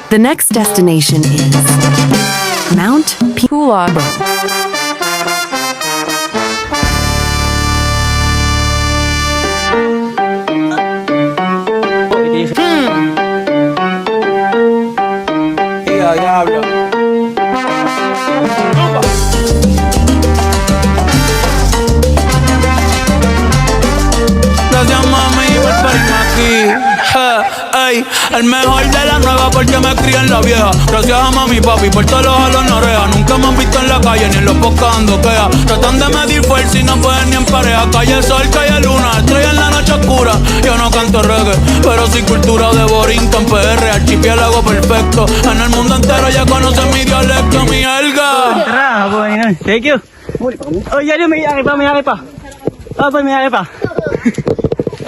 The next destination is Mount Pulag. Diablo. Gracias mami por parirme aquí. Ey, el mejor de la nueva porque me crié en la vieja. Gracias a mami y papi por todos los jalos en oreja. Nunca me han visto en la calle ni en los podcasts ando queja. Tratan de medir fuerza y no pueden ni en pareja. Calle sol, calle luna, estrella en la noche oscura. Yo no canto reggae, pero sí cultura de Borinquen, PR, archipiélago perfecto. En el mundo entero ya conocen mi dialecto, mi elga. Tara, boy na. Thank you. Oh, yan yung may aki pa. Oh, may aki pa.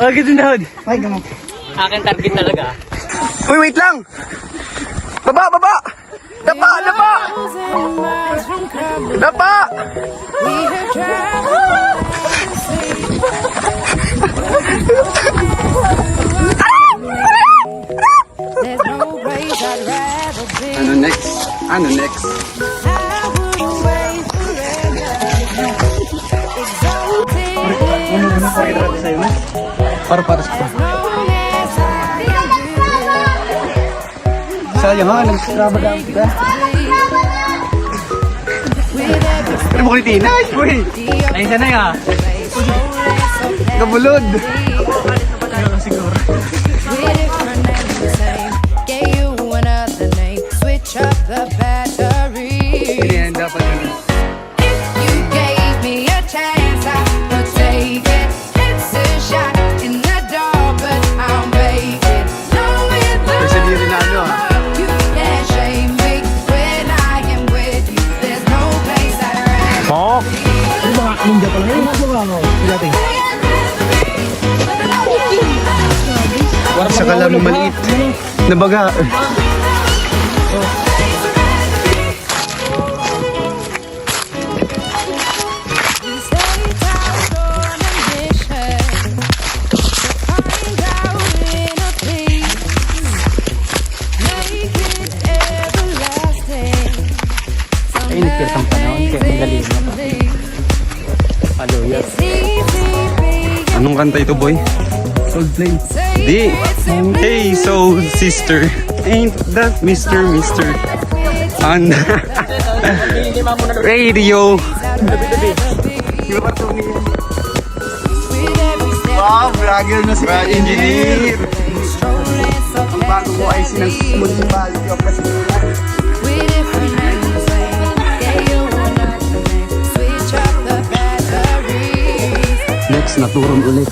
Oh, ganda na hod. Ay, gamo. Akin target talaga. Uy, wait lang! Baba, baba! Dapa, dapa! Dapa! Ano next? Ano next? Para sa sayang ha, nagsatrabaho kita. Ano mo kinitinay? Uy! Ay, sana nga. Kabulod! Siguro. Hindi yan dapat yun. Kasi di rin ano ha. Pok! Ano ba? Ninja pala yun? Ano ba? Dati. Sa kala mo maliit. Nabaga. Init ka sa panahon, kaya magaling na pa. Hallelujah. Anong kanta ito, boy? Coldplay. Di. Hey, soul sister. Ain't that Mr. On radio. Wow, vlogger na si engineer. Ang bago mo ay sinang municipality of Kasimulan. Next, naturon ulit.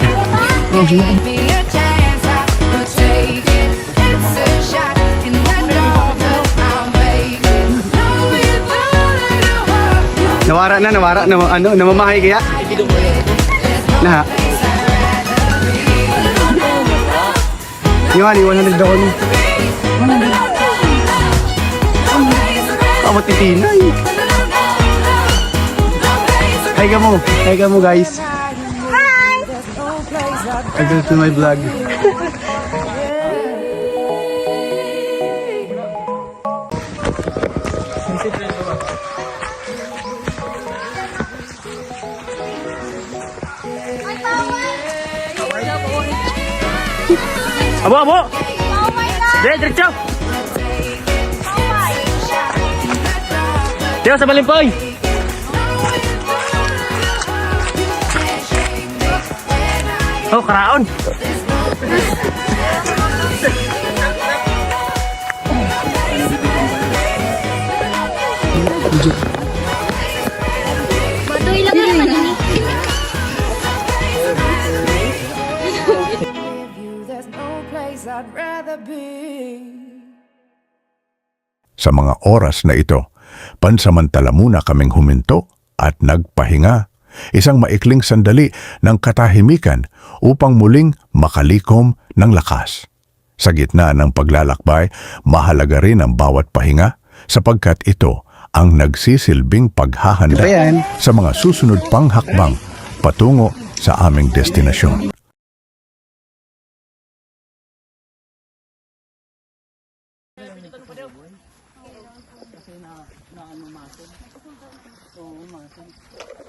Nawara na, namamahay kaya? Na. Yung 100 ako ni. Kamatitinay. Hi ka mo guys. Welcome to my vlog. Abo! Diretso! Diyo sa Balimpoy! Oh, karaon! Matuloy lang naman ini. Sa mga oras na ito, pansamantala muna kaming huminto at nagpahinga. Isang maikling sandali ng katahimikan upang muling makalikom ng lakas. Sa gitna ng paglalakbay, mahalaga rin ang bawat pahinga sapagkat ito ang nagsisilbing paghahanda sa mga susunod pang hakbang patungo sa aming destinasyon.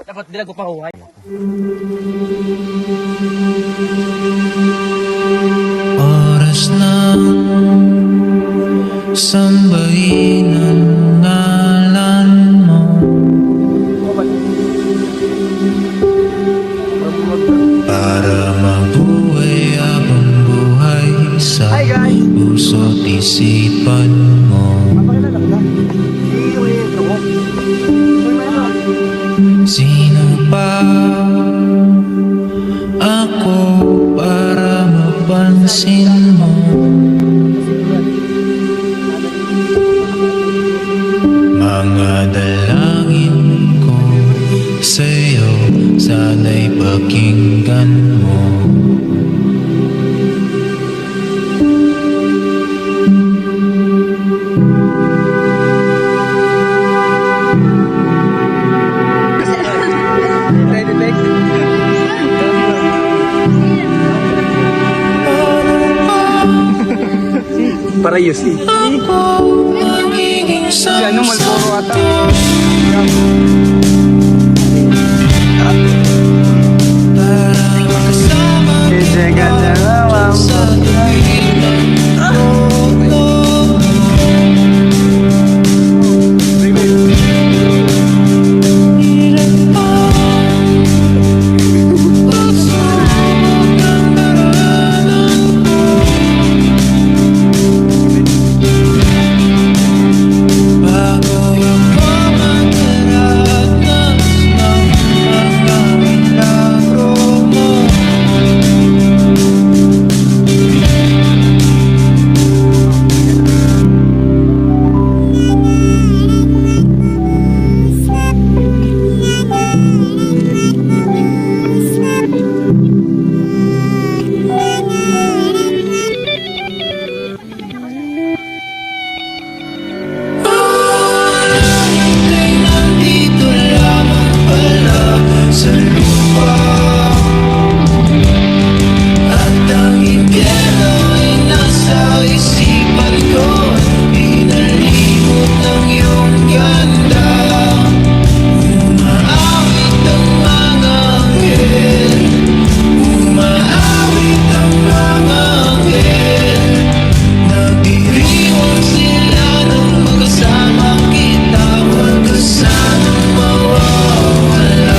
Dapat dilag ko pa huhay. Oras ng sambahin ang ngalan mo. Para mabuhay habang buhay sa puso't isipan mo. Sino pa ako para mapansin mo? Mga dalangin ko sa'yo, sana'y pakinggan mo. Para yusi. Magiging Ano Malboro ata? para makasama sa dahilan mo. Hirap pa pagsubok ng daranan ko. Bago ako magdaranas ng mga milagro mo. Ay nandito lamang pala sa lupa. At ang impyerno ay nasa isipan ko. Pinalimot ng iyong ganda. Umaawit ang mga anghel. Umaawit ang mga anghel. Nagdiriwang sila nang magkasama kita. Huwag ka sanang mawawala.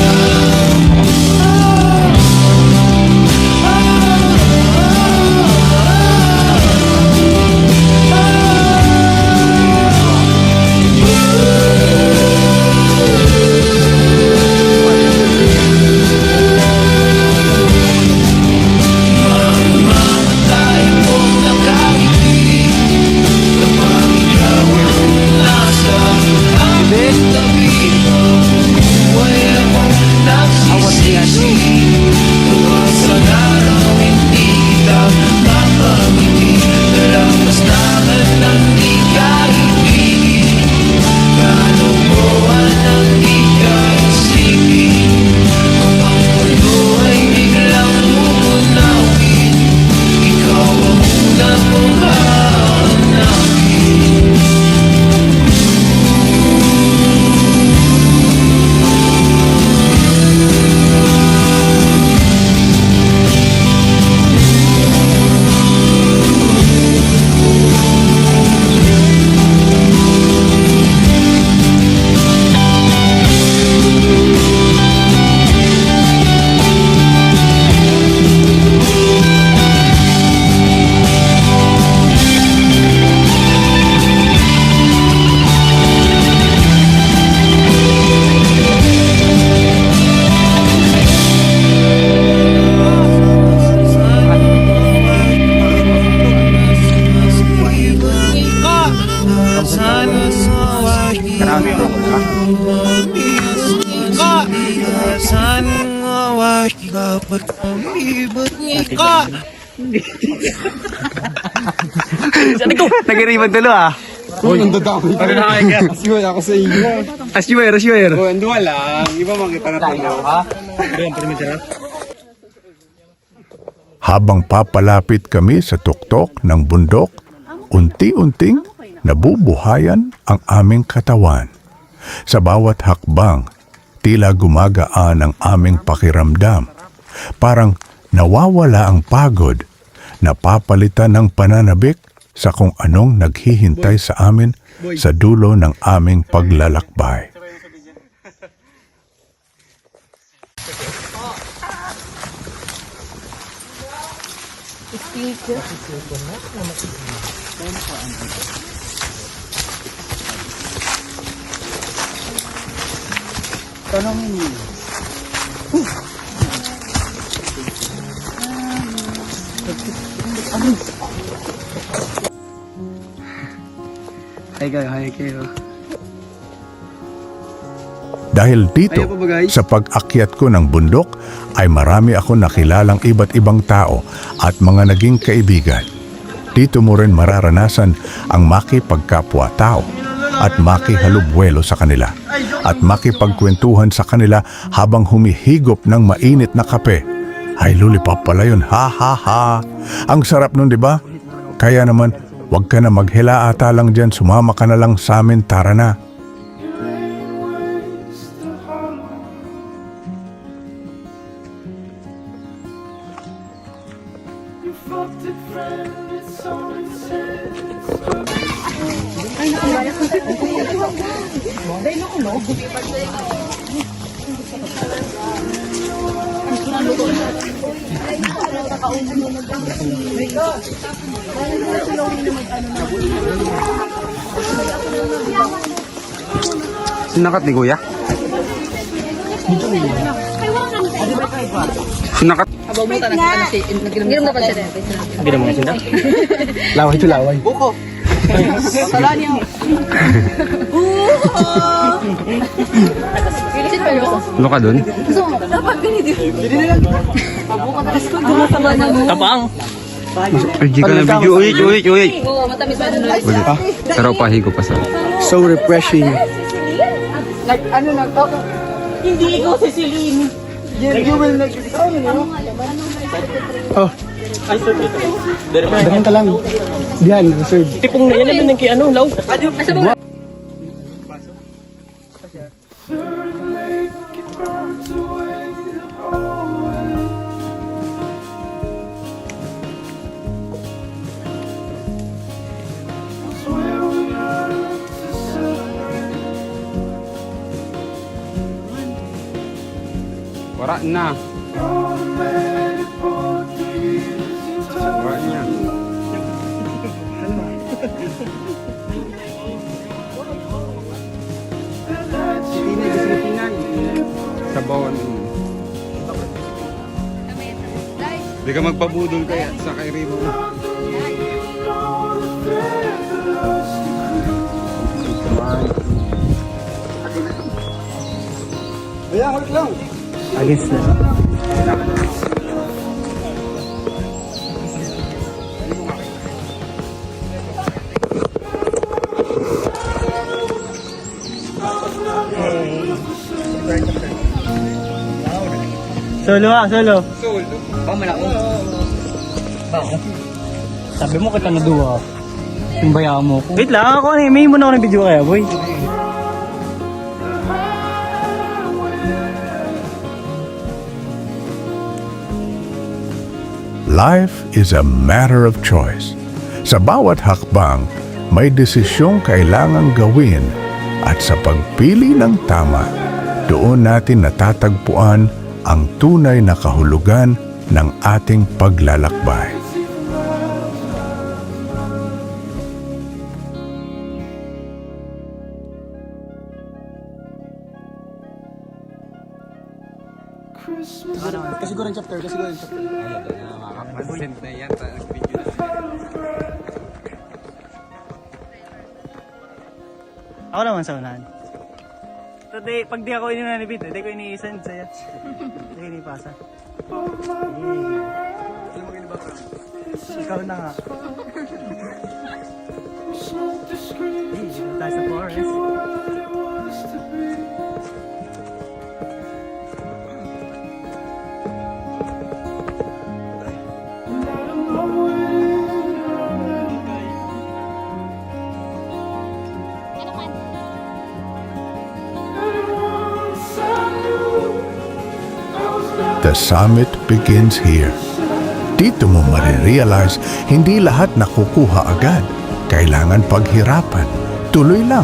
Mamamatay kung nakangiti kapag ikaw ang nasa aking tabi mo. Buhay akong nagsisisi kapag sa araw hindi kita mapangiti. Dalapas naman ng di ka ibigin. Kalokohan ang di ka isipin. Kapag mundo ay biglang umunawin, ikaw ang una kong hahanapin. Nag-iriban tulo ah. Asyway ako sa iyo. Asyway. O, ando lang. Iba makita na tayo. Habang papalapit kami sa tuktok ng bundok, unti-unting nabubuhayan ang aming katawan. Sa bawat hakbang, tila gumagaan ang aming pakiramdam. Parang nawawala ang pagod, napapalitan ng pananabik sa kung anong naghihintay sa amin sa dulo ng aming paglalakbay. Hi kayo. Dahil dito, Ayaw pa ba, guys? sa pag-akyat ko ng bundok, ay marami ako nakilalang iba't ibang tao at mga naging kaibigan. Dito mo rin mararanasan ang makipagkapwa-tao at makihalubwelo sa kanila at makipagkwentuhan sa kanila habang humihigop ng mainit na kape. Ay, lollipop pala yun. Ha, ha, ha. Ang sarap nun, di ba? Kaya naman, wag ka na maghila ata lang dyan. Sumama ka na lang sa amin. Tara na. Sinakat ni Kuya? Sinakat. Nginom na pa siya dito. Hindi naman sinda. Laway to laway. Ano ka dun? Tapang. Ay, di ka na video. Uy. Oo, matamis pa doon. Ulit. Pero pahigo pa sa. So refreshing. Hindi ikaw si Celine. Dahan ka lang. Diyan, reserve. Tipong na yan naman ng kay ano, law. Asa ba? Wala na. Wala niya. Sa bawon. Di ka magpabudol kaya sa kay Ribo. Agis na. Solo solo. Sabi mo kita na duwa. Yung bayaan mo. Wait lang, ako may muna ako ng video kaya, boy. Life is a matter of choice. Sa bawat hakbang, may desisyong kailangang gawin at sa pagpili ng tama, doon natin natatagpuan ang tunay na kahulugan ng ating paglalakbay. Kasi ko rin chapter. Makapasend na yan sa video na. Ako naman sa unahan. Today, pag di ako ininanibit, hindi ko ini-send sa'yo. Hindi ko inipasa. Ikaw na nga. Dito tayo sa forest. The summit begins here. Dito mo marirealize, hindi lahat nakukuha agad. Kailangan paghirapan. Tuloy lang,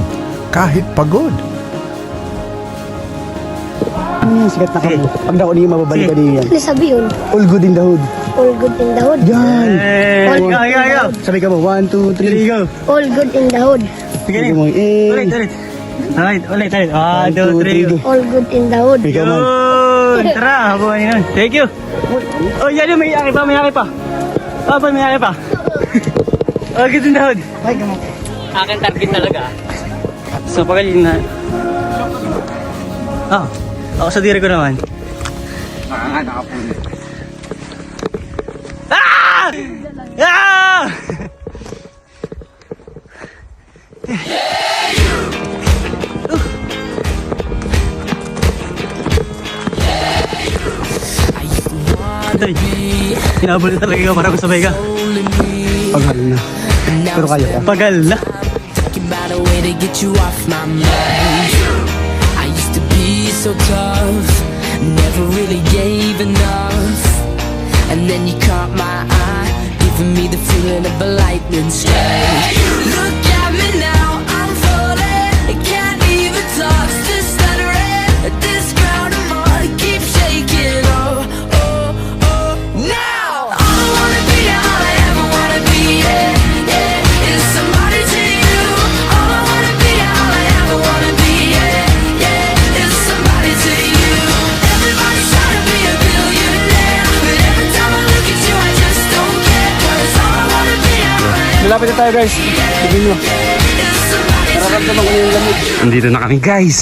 kahit pagod. Ano yung sikat na kamo? Pag ako niyo mababalik ka niyo yan. Ano sabi yun? All good in the hood. All good in the hood. Yan! Go. Sabi ka mo, 1, 2, 3, go! All good in the hood. Sige mo, ulit. Alright, ulit. 1, 2, 3, go! All good in the hood. Ikaw man. Tara, habuan yun. Thank you. Oh, yan yung may aki pa. Oh, may aki pa. Oh, good in the hood. Akin target talaga. So, pagaling na. Ako sa diri ko naman. Nakapunit. Ah! Ah! Hinabol na talaga para ko sabay ka. Paghal na. Pero kaya pa. Pagal na. About a way to get you off my mind. I used to be so tough, never really gave enough. And then you caught my eye, giving me the feeling of a lightning strike. Look at me now, I'm falling. I can't even talk, still stuttering. This ground I'm on keeps shaking. Oh, oh, oh. Now all I wanna be, all I ever wanna be, yeah, yeah, is somebody to you. All I wanna be, all I ever wanna be, yeah, yeah, is somebody to you. Everybody's trying to be a billionaire, but every time I look at you, I just don't care. 'Cause all I wanna be, all I ever Malapit na tayo guys. Tignan nyo. is somebody to Nararamdaman ko yung lamig. Andito na kami guys.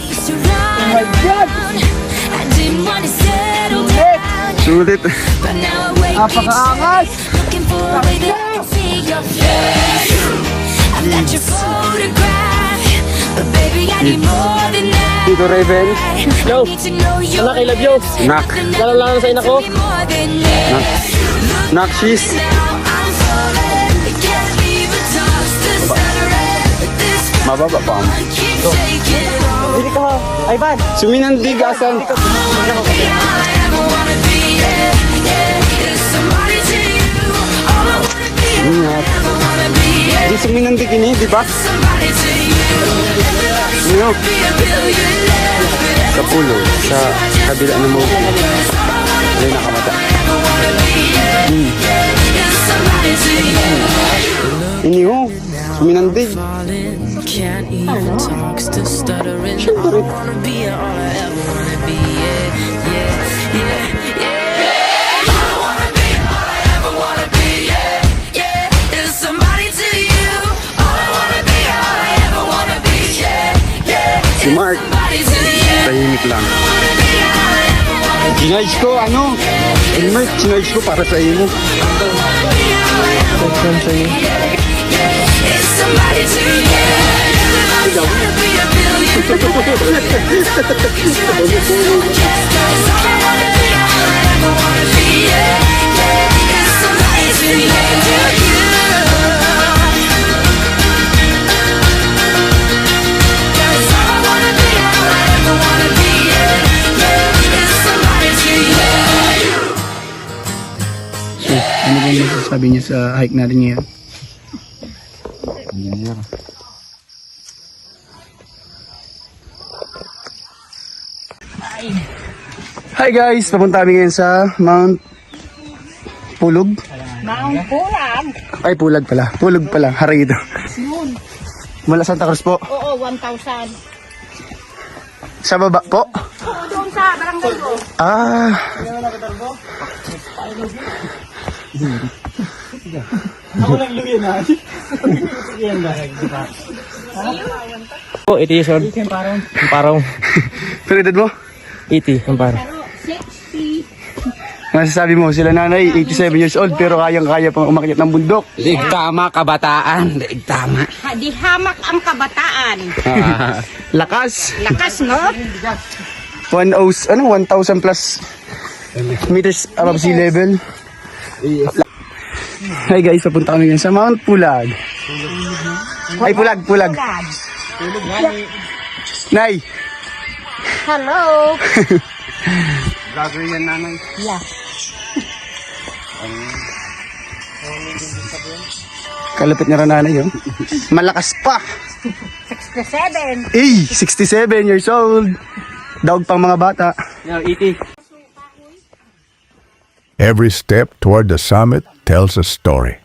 used to run around. I didn't want to settle down, Sulit. but now I wake up looking for a way that I can see your face. I left your photograph, but baby I need more than that. Tito Raven. I need to know your Anak, I love you. lips. Nak. Lalo lang sa ina ko. Be more than that. Nakshis. Now I'm falling. I can't even talk, still stuttering. This Mababa pa. I keep shaking. Oh. Dili ka ha. Ay, Van. Suminandig asan. Ingat. Di suminandig ini, di ba? Ano? Sa pulo, sa kabila ng mo. Ay, nakamata. Ini ho, suminandig. Can't even talk, still stuttering. All I wanna be, all I ever wanna be, yeah, yeah, yeah, yeah. All I wanna be, all I ever wanna be, yeah, yeah, is somebody to you. All I wanna be, all I ever wanna be, yeah, yeah, Si Mark, somebody to you. tahimik lang. Wanna be, all I ever wanna be, Ginage ko, ano? Elmer, ginage ko para sa iyo. is somebody to you. Everybody's trying to be a billionaire. Cause all I wanna be, all I ever wanna be, yeah, yeah, is somebody to you. Cause all I wanna be, all I ever wanna be, yeah, yeah, is somebody to you. Ano ba yung masasabi niya sa hike natin ngayon? Hi guys! Papunta kami ngayon sa Mount Pulog. Mount Pulag. Ay, Pulag pala. Pulog pala. Harang ito. Mula Santa Cruz po. Oo, 1,000. Sa baba po. Doon sa barangay ko. Ah. Ako lang lugi na. Yan dahil, di ba? Oh, ito yung sword. Parang. Pero edad mo? 80, ang parang. Masasabi mo, sila nanay, 87 years old, pero kayang-kaya pang umakyat ng bundok. Tama, kabataan. Tama. Di hamak ang kabataan. Lakas. Lakas, no? 1,000 plus meters above sea level. Hi guys, papunta kami ngayon sa Mount Pulag. Ay, Pulag. Nay, Hello. Vlogger yan, nanay. Yeah. Kalapit niya rin nanay, yun. Malakas pa. 67. 67 years old. Daog pang mga bata. Yo, iti. Every step toward the summit tells a story.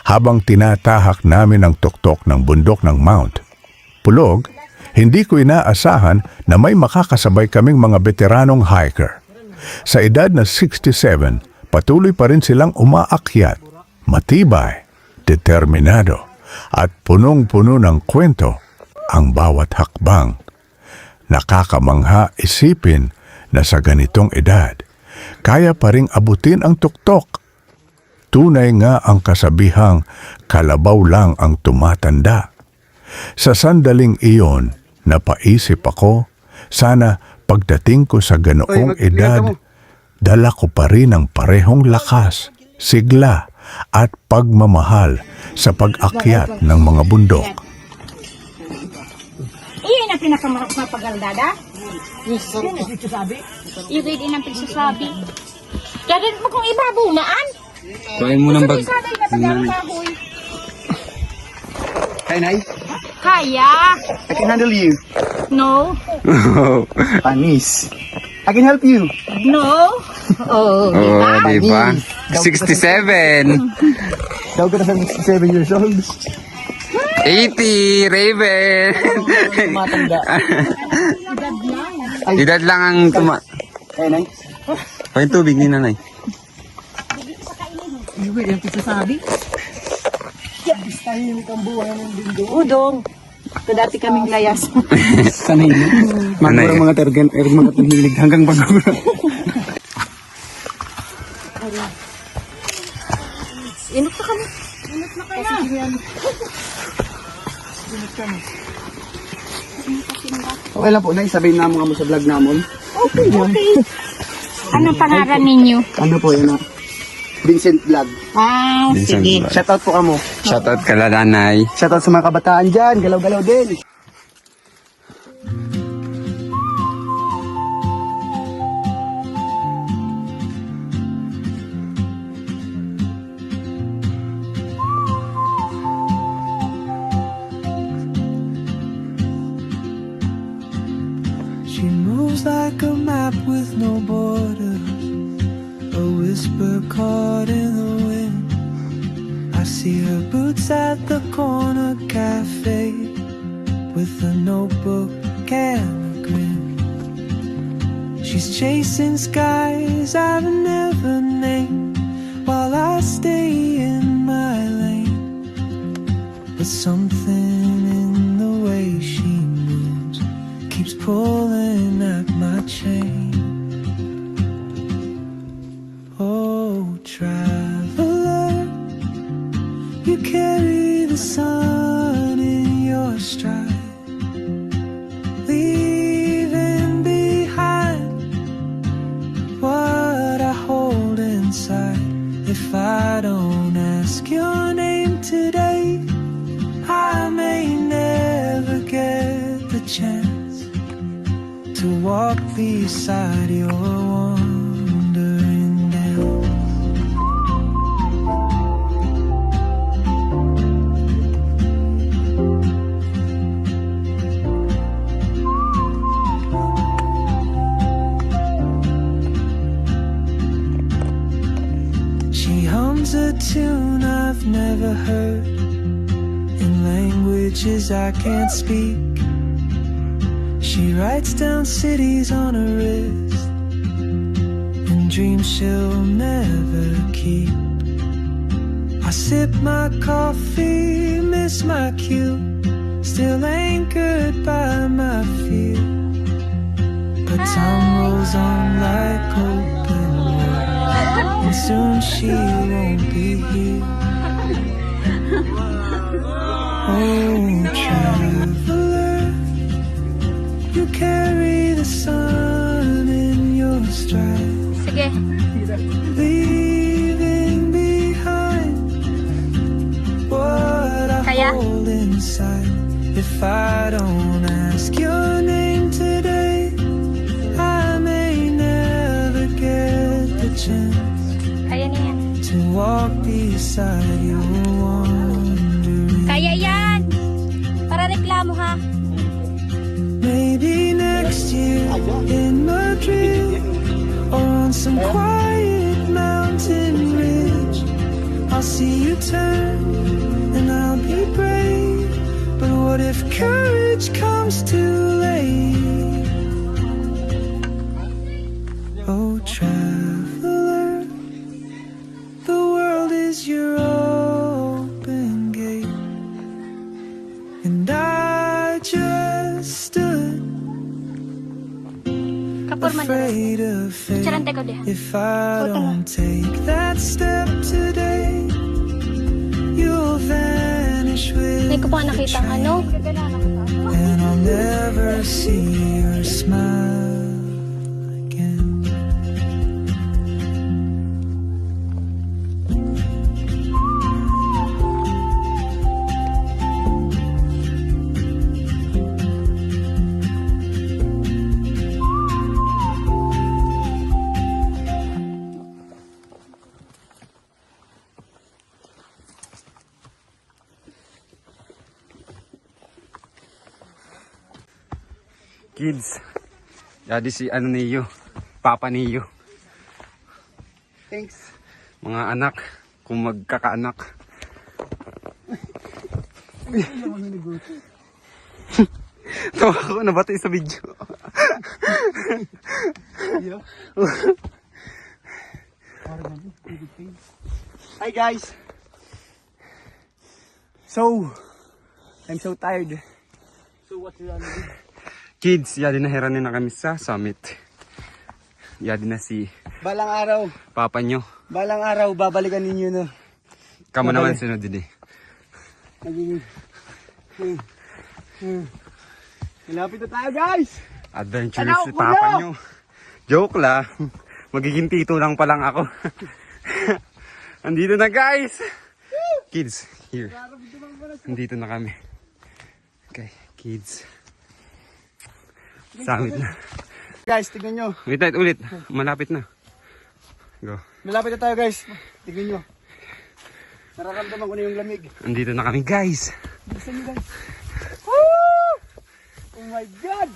Habang tinatahak namin ang tuktok ng bundok ng Mount Pulog, hindi ko inaasahan na may makakasabay kaming mga veteranong hiker. Sa edad na 67, patuloy pa rin silang umaakyat, matibay, determinado, at punong-puno ng kwento ang bawat hakbang. Nakakamangha isipin na sa ganitong edad, kaya pa ring abutin ang tuktok. Tunay nga ang kasabihang kalabaw lang ang tumatanda. Sa sandaling iyon, napaisip ako, sana pagdating ko sa ganoong edad, dala ko pa rin ang parehong lakas, sigla, at pagmamahal sa pag-akyat ng mga bundok. Iyan ang pinakamapagaldada. Iyan din ang pagsasabi. Kaya mo kung ibabunaan. Kuhain mo ng bag. Hey, Nay. Kaya. I can handle you. No. Panis. I can help you. No. Oh, diba? 67. Daog ka na sa 67 years old. 80, Raven. Matanda. Edad lang ang Hey, Nay. Kuhain tubig ni nanay. Iwi, yung pagsasabi. Udong. Ito dati kaming layas. Sanay na. Magmurang mga tergen, mga tanghilig hanggang pagmura. Inok na kami. Inok na kaya. Okay lang po, Nay. Sabihin na mo sa vlog namon. Okay. Anong pangalan ninyo? Ano po yun, Vincent Vlog. Ah, sige. Shoutout po kamo. Shoutout ka la nanay. Shoutout sa mga kabataan dyan. Galaw-galaw din. She moves like a map with no borders, a whisper caught in the wind. I see her boots at the corner cafe with a notebook and a grin. She's chasing skies I've never named while I stay in my lane. But something in the way she moves keeps pulling at my chain. Oh, traveler, you carry the sun in your stride, leaving behind what I hold inside. If I don't ask your name today, I may never get the chance to walk beside your wandering down. She hums a tune I've never heard in languages I can't speak. She writes down cities on her wrist and dreams she'll never keep. I sip my coffee, miss my cue, still anchored by my fear. But time rolls on like open water, and soon she won't be here. Oh, traveler, you carry the sun in your stride, Sige. leaving behind what I Kaya? hold inside. If I don't ask your name today, Kaya niya. Kaya yan! Para reklamo ha. Maybe next year in Madrid or on some quiet mountain ridge, I'll see you turn and I'll be brave. But what if courage comes too late? Oh, traveler, the world is your open gate, and I just stood Kapurman na. afraid of fate. Charante ko dihan. If I don't take that step today, you'll vanish with Hindi ko pa nakita ang ano. and I'll never see your smile again. Kids, daddy si ano niyo, papa niyo. Thanks. Mga anak, kung magkakaanak. Tawa ko, nabatay sa video. Hi guys. So, I'm so tired. So what you gonna do? Kids, yadi na heranin na kami sa summit. Yadi na si Balang araw, papa nyo. balang araw babalikan ninyo no. Kamo naman sunod din eh. Naging Malapit na tayo guys. Adventurous si papa nyo. Joke la. Magiging tito lang pa lang ako. Andito na guys. Kids, here. Andito na kami. Okay, kids. Summit na. Guys, tignan nyo. Wait, ulit. Malapit na. Go. Malapit na tayo guys. Tignan nyo. Nararamdaman ko na yung lamig. Andito na kami guys. Gusto nyo guys. Woo! Oh my God!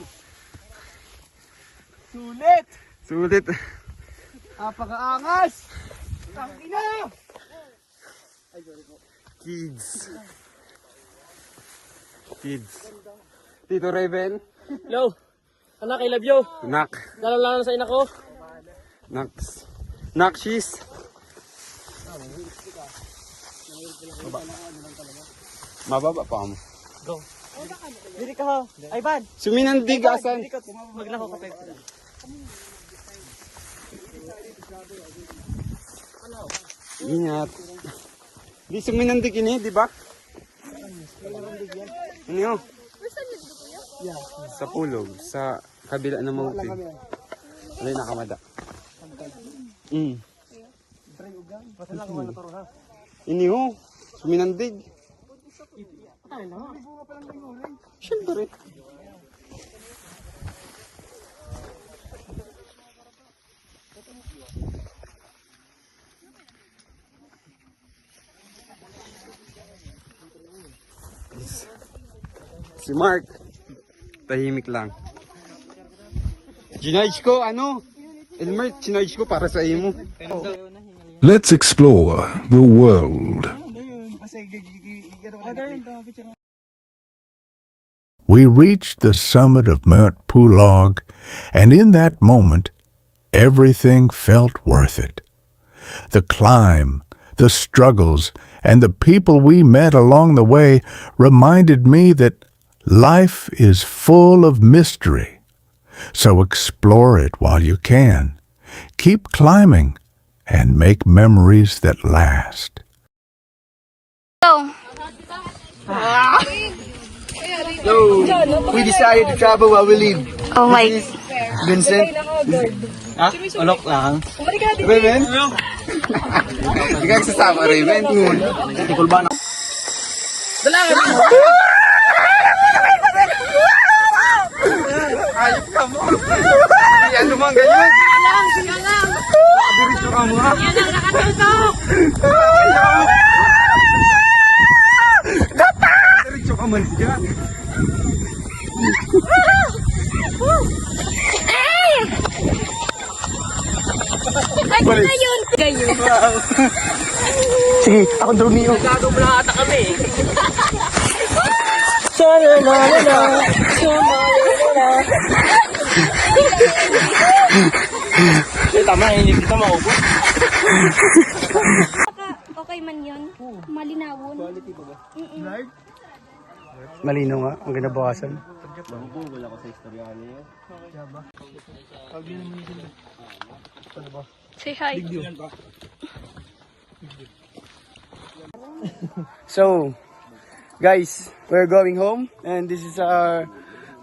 Sulit! Sulit. Napakaangas! Ang ina! Kids. Kids. Tito Raven. Hello! Anak, I love you! Nak. Lalo sa ina ko. Naks. Nakshis. Mababa pa mo. Diri ka ho. Ivan! Suminandig asan. Maglako ka tayo. Ingat. Di suminandig ini, di ba? Ano yun? Sa pulog, sa kabila ng mountain. Ano yung nakamada? Ini ho, suminandig. Siyempre. Si Mark, tahimik lang. Ginarge ko, ano? Elmer, ginarge ko para sa imo. Let's explore the world. We reached the summit of Mount Pulog, and in that moment, everything felt worth it. The climb, the struggles, and the people we met along the way reminded me that life is full of mystery. So explore it while you can. Keep climbing and make memories that last. So, we decided to travel while we live. Oh my. Vincent? Ha? Alok lang. Raven? Hindi ka sasama, Raven. Tikul ba na? Ayop ka mo. Yan naman ganyan. Diretso ka Yan ang nakatutok! Diretso ka man siya. Ay, na yun! Kayo. Sige, ako Romeo. Gagawin na ata kami. Tama, hindi kita maupo. Okay man yun. Malinawon. Malino nga, ang ginabawasan. Say hi. So, guys, we're going home, and this is our...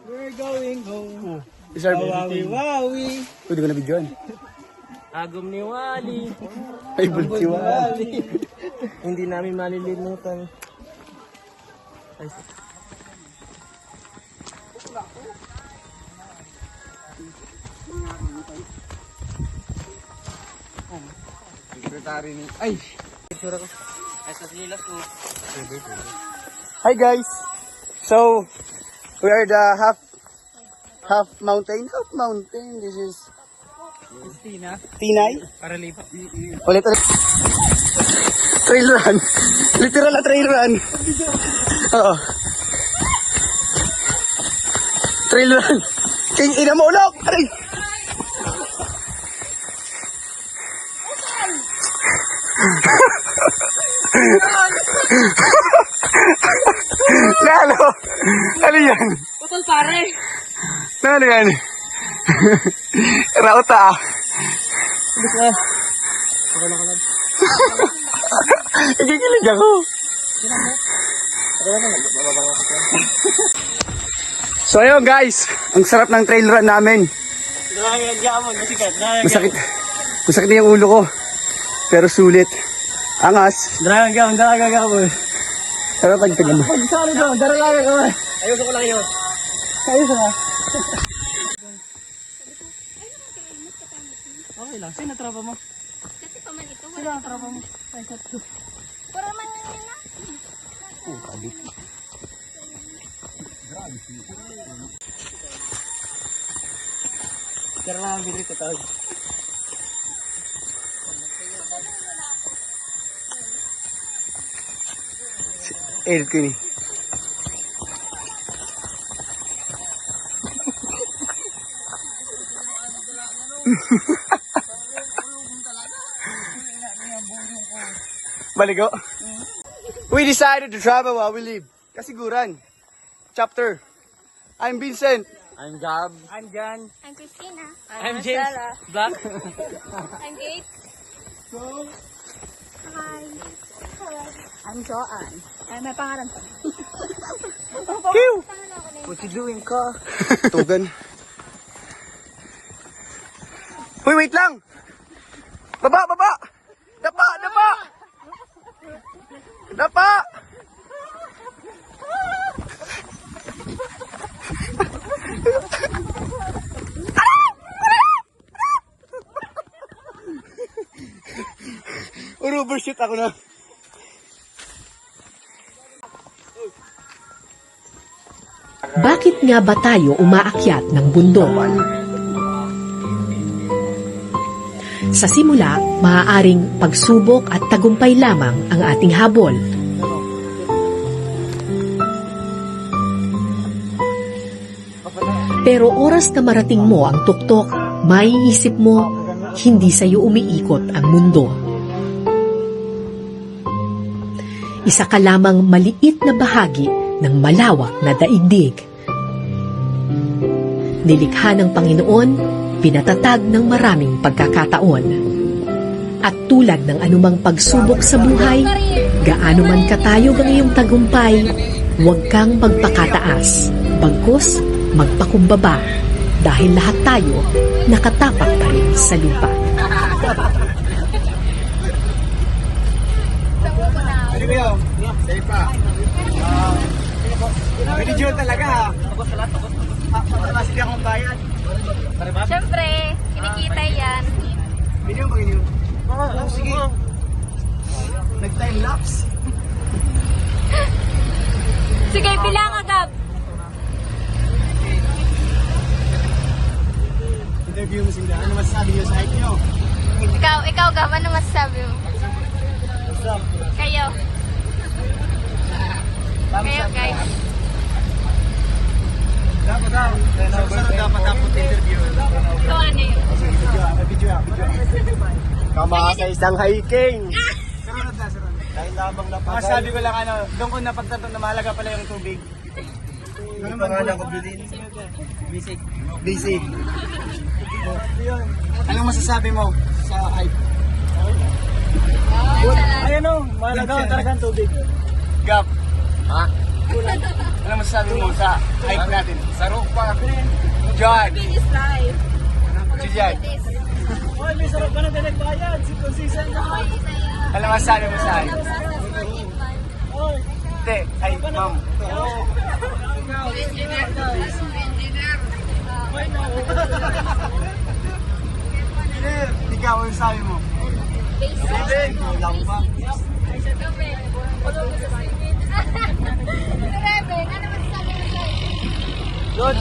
We're going home. This is our... Wawi. Pwede ko na videoan. Agom ni Wally. Ay, bultiwan. Hindi namin malilimutan. Sekretary ni... Ay! Hi, guys. So, we are the half mountain. This is... Tinay? Ulit. Trail run. Literal na trail run. Oo. Trail run. King ina mo ulok. Aray. Lalo. Ano yan? Putol pare. Ano yan? Rauta. Nagigilig ako. So ayun guys, ang sarap ng trail run namin. Masakit. Masakit na yung ulo ko. Pero sulit. Angas. Daraga mo. Pero tagtagan mo. Sorry daw, daraga mo. Ayusin ko lang yun. Ayusin ka. Okay lang. Sino tropa mo? Kasi pa man ito. Sino ang tropa mo? Para man yun na. Kabit. Kaya lang ang bilis ko tawag. Edit ko ni. Baligo. We decided to travel while we live. Kasiguran. Chapter. I'm Vincent. I'm Gab. I'm John. I'm Christina. I'm James. Black. I'm Kate. So, Hi. I'm Joanne. Ay, may pangalan pa. what you doing ka? Tugan. Uy, wait lang! Baba! Dapa! Dapa! Overshoot ako na. Bakit nga ba tayo umaakyat ng bundok? Sa simula, maaaring pagsubok at tagumpay lamang ang ating habol. Pero oras na marating mo ang tuktok, maiisip mo, hindi sa iyo umiikot ang mundo. Isa ka lamang maliit na bahagi ng malawak na daigdig. Nilikha ng Panginoon, pinatatag ng maraming pagkakataon. At tulad ng anumang pagsubok sa buhay, gaano man katayog ang iyong tagumpay, huwag kang magpakataas, bagkus magpakumbaba, dahil lahat tayo nakatapak pa rin sa lupa. Safe pa. Video talaga ha. Sige akong bayan. Siyempre, kinikita yan. Video ba ganyan? Sige. Nag-time lapse. Sige, bilang agad. Interview mo sila. Ano masasabi niyo sa height niyo? Ikaw, Gab, ano masasabi mo? Kayo. Kayo, guys. Dapat interview. Ikaw, ano yun? Video. Kama sa isang hiking. Dahil lamang na pagay. Masabi ko lang doon ko napagtatong na mahalaga pala yung tubig. Ano pangalan ko, Bilin? Basic. Anong masasabi mo sa hype? Ayun o, mahalaga talaga ang tubig. Gab. Ha? Anong masasabi mo sa hype natin? Sarok pa. John. Finish live. John. Oy, may sarap ka na pinagbayad. Si consistent ka. Anong masasabi mo sa hype? Hindi, hype, ma'am. Ikaw, ano sabi mo? Basic. Lang pa. Rebel, ano masasabi mo sa'yo? Good.